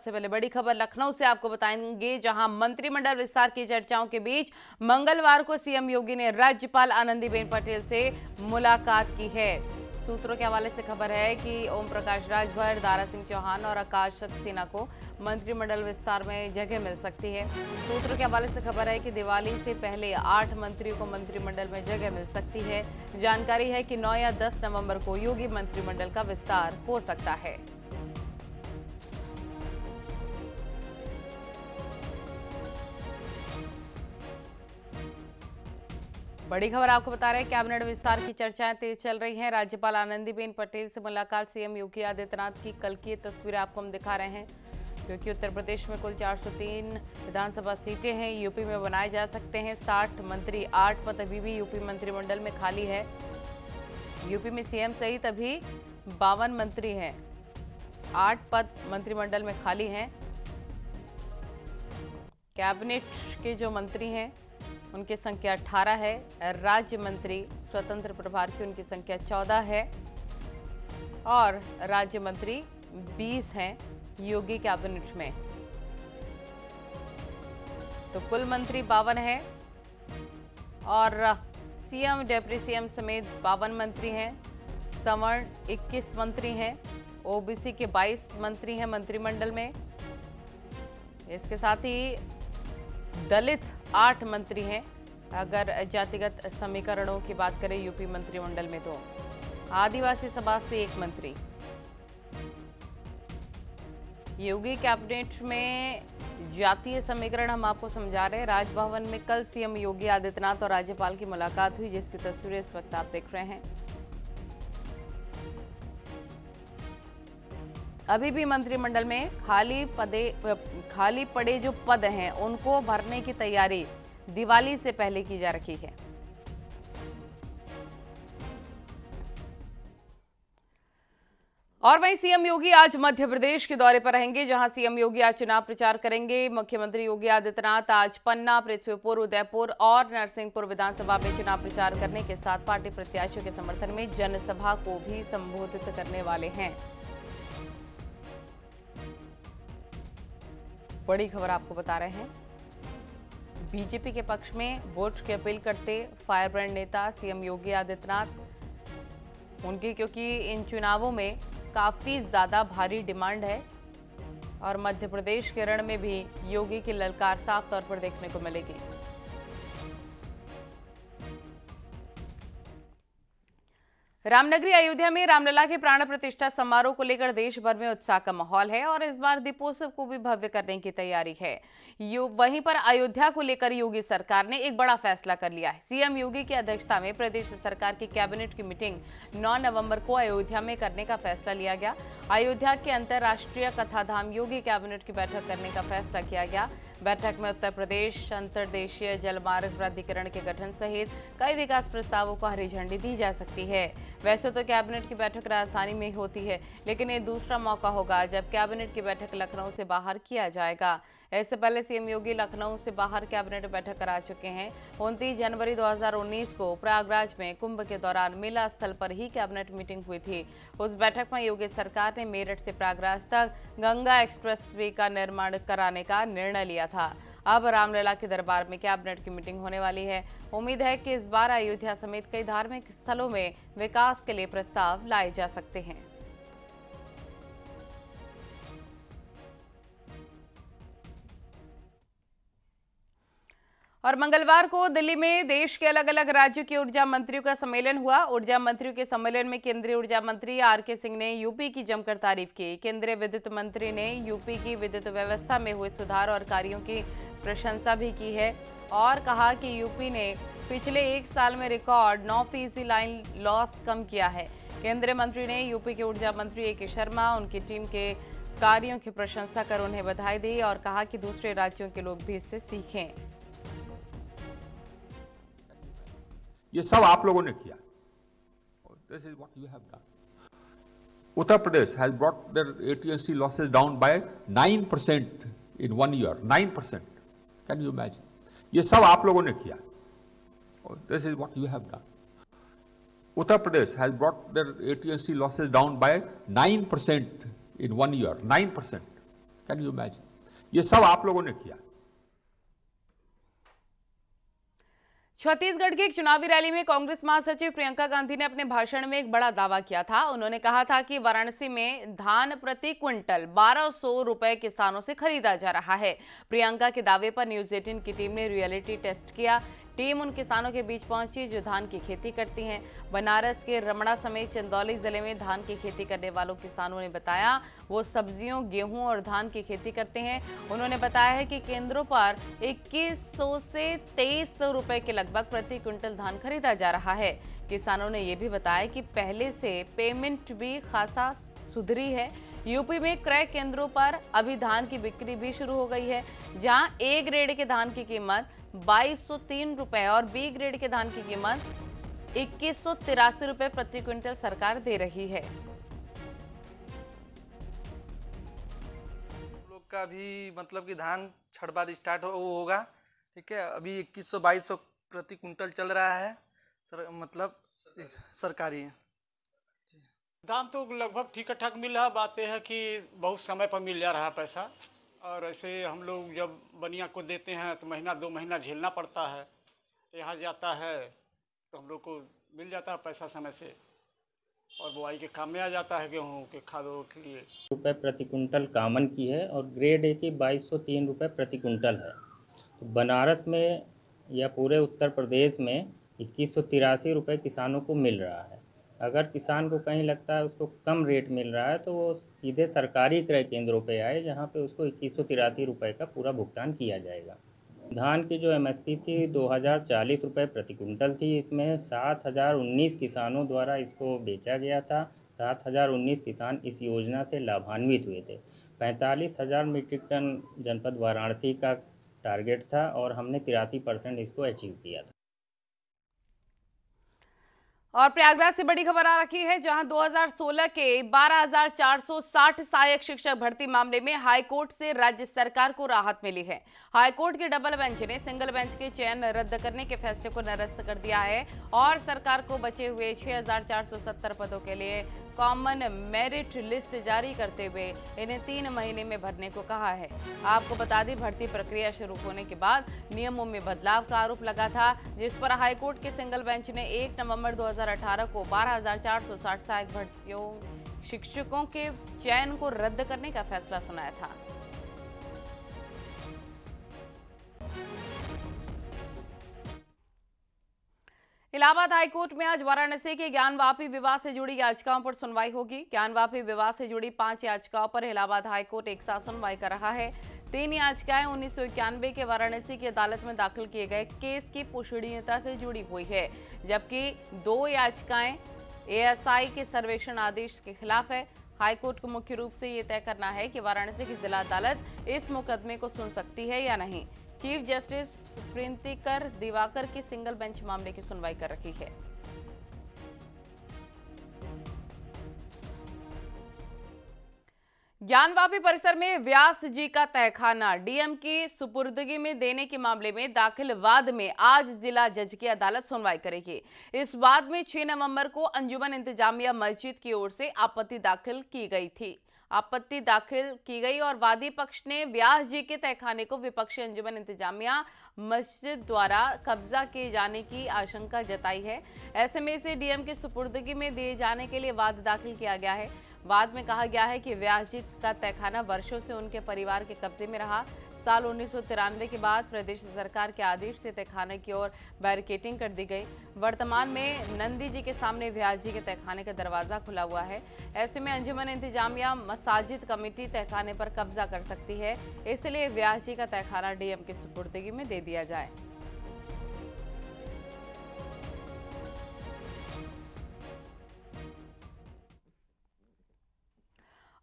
सबसे पहले बड़ी खबर लखनऊ से आपको बताएंगे, जहां मंत्रिमंडल विस्तार की चर्चाओं के बीच मंगलवार को सीएम योगी ने राज्यपाल आनंदीबेन पटेल से मुलाकात की है। सूत्रों के हवाले से खबर है कि ओम प्रकाश राजभर, दारा सिंह चौहान और आकाश सक्सेना को मंत्रिमंडल विस्तार में जगह मिल सकती है। सूत्रों के हवाले से खबर है कि दिवाली से पहले 8 मंत्रियों को मंत्रिमंडल में जगह मिल सकती है। जानकारी है कि 9 या 10 नवंबर को योगी मंत्रिमंडल का विस्तार हो सकता है। बड़ी खबर आपको बता रहे हैं, कैबिनेट विस्तार की चर्चाएं तेज चल रही हैं। राज्यपाल आनंदीबेन पटेल से मुलाकात, सीएम योगी आदित्यनाथ की कल की तस्वीरें आपको हम दिखा रहे हैं, क्योंकि उत्तर प्रदेश में कुल 403 विधानसभा सीटें हैं। यूपी में बनाए जा सकते हैं 60 मंत्री। 8 पद अभी भी यूपी मंत्रिमंडल में खाली है। यूपी में सीएम सहित अभी 52 मंत्री हैं। 8 पद मंत्रिमंडल में खाली हैं। कैबिनेट के जो मंत्री हैं उनकी संख्या 18 है। राज्य मंत्री स्वतंत्र प्रभार की उनकी संख्या 14 है और राज्य मंत्री 20 हैं योगी कैबिनेट में। तो कुल मंत्री 52 है और सीएम, डिप्टी सीएम समेत 52 मंत्री हैं। सवर्ण 21 मंत्री हैं। ओबीसी के 22 मंत्री हैं मंत्रिमंडल में। इसके साथ ही दलित 8 मंत्री हैं। अगर जातिगत समीकरणों की बात करें यूपी मंत्रिमंडल में, तो आदिवासी समाज से 1 मंत्री। योगी कैबिनेट में जातीय समीकरण हम आपको समझा रहे हैं। राजभवन में कल सीएम योगी आदित्यनाथ और राज्यपाल की मुलाकात हुई, जिसकी तस्वीरें इस वक्त आप देख रहे हैं। अभी भी मंत्रिमंडल में खाली पड़े जो पद हैं उनको भरने की तैयारी दिवाली से पहले की जा रही है। और वहीं सीएम योगी आज मध्य प्रदेश के दौरे पर रहेंगे, जहां सीएम योगी आज चुनाव प्रचार करेंगे। मुख्यमंत्री योगी आदित्यनाथ आज पन्ना, पृथ्वीपुर, उदयपुर और नरसिंहपुर विधानसभा में चुनाव प्रचार करने के साथ पार्टी प्रत्याशियों के समर्थन में जनसभा को भी संबोधित करने वाले हैं। बड़ी खबर आपको बता रहे हैं, बीजेपी के पक्ष में वोट की अपील करते फायर ब्रांड नेता सीएम योगी आदित्यनाथ। उनकी क्योंकि इन चुनावों में काफी ज्यादा भारी डिमांड है और मध्य प्रदेश के रण में भी योगी की ललकार साफ तौर पर देखने को मिलेगी। रामनगरी अयोध्या में रामलला के प्राण प्रतिष्ठा समारोह को लेकर देश भर में उत्साह का माहौल है और इस बार दीपोत्सव को भी भव्य करने की तैयारी है। वहीं पर अयोध्या को लेकर योगी सरकार ने एक बड़ा फैसला कर लिया है। सीएम योगी की अध्यक्षता में प्रदेश सरकार की कैबिनेट की मीटिंग 9 नवंबर को अयोध्या में करने का फैसला लिया गया। अयोध्या के अंतर्राष्ट्रीय कथाधाम योगी कैबिनेट की बैठक करने का फैसला किया गया। बैठक में उत्तर प्रदेश अंतर्देशीय जलमार्ग प्राधिकरण के गठन सहित कई विकास प्रस्तावों को हरी झंडी दी जा सकती है। वैसे तो कैबिनेट की बैठक राजधानी में होती है, लेकिन ये दूसरा मौका होगा जब कैबिनेट की बैठक लखनऊ से बाहर किया जाएगा। इससे पहले सीएम योगी लखनऊ से बाहर कैबिनेट बैठक करा चुके हैं। 29 जनवरी 2019 को प्रयागराज में कुंभ के दौरान मेला स्थल पर ही कैबिनेट मीटिंग हुई थी। उस बैठक में योगी सरकार ने मेरठ से प्रयागराज तक गंगा एक्सप्रेसवे का निर्माण कराने का निर्णय लिया था। अब रामलला के दरबार में कैबिनेट की मीटिंग होने वाली है। उम्मीद है कि इस बार अयोध्या समेत कई धार्मिक स्थलों में विकास के लिए प्रस्ताव लाए जा सकते हैं। और मंगलवार को दिल्ली में देश के अलग अलग राज्यों के ऊर्जा मंत्रियों का सम्मेलन हुआ। ऊर्जा मंत्रियों के सम्मेलन में केंद्रीय ऊर्जा मंत्री आर.के. सिंह ने यूपी की जमकर तारीफ की। केंद्रीय विद्युत मंत्री ने यूपी की विद्युत व्यवस्था में हुए सुधार और कार्यों की प्रशंसा भी की है और कहा कि यूपी ने पिछले 1 साल में रिकॉर्ड 9% लाइन लॉस कम किया है। केंद्रीय मंत्री ने यूपी के ऊर्जा मंत्री ए.के. शर्मा, उनकी टीम के कार्यों की प्रशंसा कर उन्हें बधाई दी और कहा कि दूसरे राज्यों के लोग भी इससे सीखें। ये सब आप लोगों ने किया। This is what you have done. Uttar Pradesh has brought their AT&C losses down by 9% in 1 year. 9%. Can you imagine? ये सब आप लोगों ने किया। This is what you have done. Uttar Pradesh has brought their AT&C losses down by 9% in 1 year. 9%. Can you imagine? ये सब आप लोगों ने किया। छत्तीसगढ़ की एक चुनावी रैली में कांग्रेस महासचिव प्रियंका गांधी ने अपने भाषण में एक बड़ा दावा किया था। उन्होंने कहा था कि वाराणसी में धान प्रति क्विंटल 1200 रुपए किसानों से खरीदा जा रहा है। प्रियंका के दावे पर न्यूज 18 की टीम ने रियलिटी टेस्ट किया। टीम उन किसानों के बीच पहुंची जो धान की खेती करती हैं। बनारस के रमणा समेत चंदौली जिले में धान की खेती करने वालों किसानों ने बताया वो सब्जियों, गेहूं और धान की खेती करते हैं। उन्होंने बताया है कि केंद्रों पर 2100 से 2300 रुपए के लगभग प्रति क्विंटल धान खरीदा जा रहा है। किसानों ने यह भी बताया कि पहले से पेमेंट भी खासा सुधरी है। यूपी में क्रय केंद्रों पर अभी धान की बिक्री भी शुरू हो गई है, जहां ए ग्रेड के धान की कीमत 2203 रुपए और बी ग्रेड के धान की कीमत 2183 रुपए प्रति क्विंटल सरकार दे रही है। लोग का भी मतलब कि धान छठ बाद स्टार्ट होगा, ठीक है। अभी 2100-2200 प्रति क्विंटल चल रहा है मतलब सरकारी है। दाम तो लगभग ठीक ठाक मिल रहा। बात यह है कि बहुत समय पर मिल जा रहा है पैसा, और ऐसे हम लोग जब बनिया को देते हैं तो महीना 2 महीना झेलना पड़ता है। यहाँ जाता है तो हम लोग को मिल जाता है पैसा समय से, और बुआई के काम में आ जाता है गेहूँ के खादों के लिए। रुपये प्रति कुंटल कामन की है और ग्रेड ए की 2203 रुपये प्रति कुंटल है। तो बनारस में या पूरे उत्तर प्रदेश में 2183 रुपये किसानों को मिल रहा है। अगर किसान को कहीं लगता है उसको कम रेट मिल रहा है तो वो सीधे सरकारी क्रय केंद्रों पे आए, जहाँ पे उसको 2183 रुपये का पूरा भुगतान किया जाएगा। धान की जो एमएसपी थी 2040 रुपये प्रति कुंटल थी। इसमें 7019 किसानों द्वारा इसको बेचा गया था। 7019 किसान इस योजना से लाभान्वित हुए थे। 45,000 मीट्रिक टन जनपद वाराणसी का टारगेट था और हमने 83% इसको अचीव किया था। और प्रयागराज से बड़ी खबर आ रखी है, जहां 2016 के 12,460 सहायक शिक्षक भर्ती मामले में हाईकोर्ट से राज्य सरकार को राहत मिली है। हाईकोर्ट के डबल बेंच ने सिंगल बेंच के चयन रद्द करने के फैसले को निरस्त कर दिया है और सरकार को बचे हुए 6,470 पदों के लिए कॉमन मेरिट लिस्ट जारी करते हुए इन्हें 3 महीने में भरने को कहा है। आपको बता दें, भर्ती प्रक्रिया शुरू होने के बाद नियमों में बदलाव का आरोप लगा था, जिस पर हाईकोर्ट के सिंगल बेंच ने 1 नवंबर 2018 को 12,460 सहायक भर्तियों शिक्षकों के चयन को रद्द करने का फैसला सुनाया था। इलाहाबाद हाईकोर्ट में आज वाराणसी के ज्ञानवापी विवाद से जुड़ी याचिकाओं पर सुनवाई होगी। ज्ञानवापी विवाद से जुड़ी 5 याचिकाओं पर इलाहाबाद हाईकोर्ट एक साथ सुनवाई कर रहा है। 3 याचिकाएं 1991 के वाराणसी की अदालत में दाखिल किए गए केस की पुष्णीयता से जुड़ी हुई है, जबकि 2 याचिकाएं एएसआई के सर्वेक्षण आदेश के खिलाफ है। हाईकोर्ट को मुख्य रूप से ये तय करना है कि वाराणसी की जिला अदालत इस मुकदमे को सुन सकती है या नहीं। चीफ जस्टिस प्रीतिकर दिवाकर की सिंगल बेंच मामले की सुनवाई कर रही है। ज्ञानवापी परिसर में व्यास जी का तहखाना डीएम की सुपुर्दगी में देने के मामले में दाखिल वाद में आज जिला जज की अदालत सुनवाई करेगी। इस वाद में 6 नवंबर को अंजुमन इंतजामिया मस्जिद की ओर से आपत्ति दाखिल की गई थी। आपत्ति दाखिल की गई और वादी पक्ष ने व्यास जी के तहखाने को विपक्षी अंजुमन इंतजामिया मस्जिद द्वारा कब्जा किए जाने की आशंका जताई है। ऐसे में इसे डीएम की सुपुर्दगी में दिए जाने के लिए वाद दाखिल किया गया है। वाद में कहा गया है कि व्यास जी का तहखाना वर्षों से उनके परिवार के कब्जे में रहा। साल 1993 के बाद प्रदेश सरकार के आदेश से तहखाने की ओर बैरिकेडिंग कर दी गई। वर्तमान में नंदी जी के सामने व्यास जी के तहखाने का दरवाजा खुला हुआ है। ऐसे में अंजुमन इंतजामिया मसाजिद कमेटी तहखाने पर कब्जा कर सकती है, इसलिए व्यास जी का तहखाना डीएम की सुपुर्दगी में दे दिया जाए।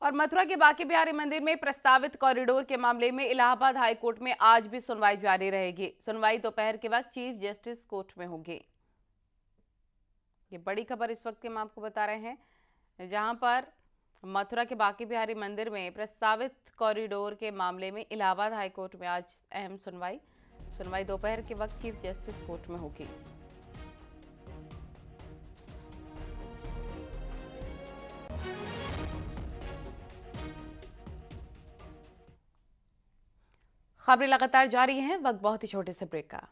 और मथुरा के बांके बिहारी मंदिर में प्रस्तावित कॉरिडोर के मामले में इलाहाबाद हाई कोर्ट में आज भी सुनवाई जारी रहेगी। सुनवाई दोपहर के वक्त चीफ जस्टिस कोर्ट में होगी। ये बड़ी खबर इस वक्त हम आपको बता रहे हैं, जहां पर मथुरा के बांके बिहारी मंदिर में प्रस्तावित कॉरिडोर के मामले में इलाहाबाद हाई कोर्ट में आज अहम सुनवाई दोपहर के वक्त चीफ जस्टिस कोर्ट में होगी। खबरें लगातार जारी हैं, वक्त बहुत ही छोटे से ब्रेक का।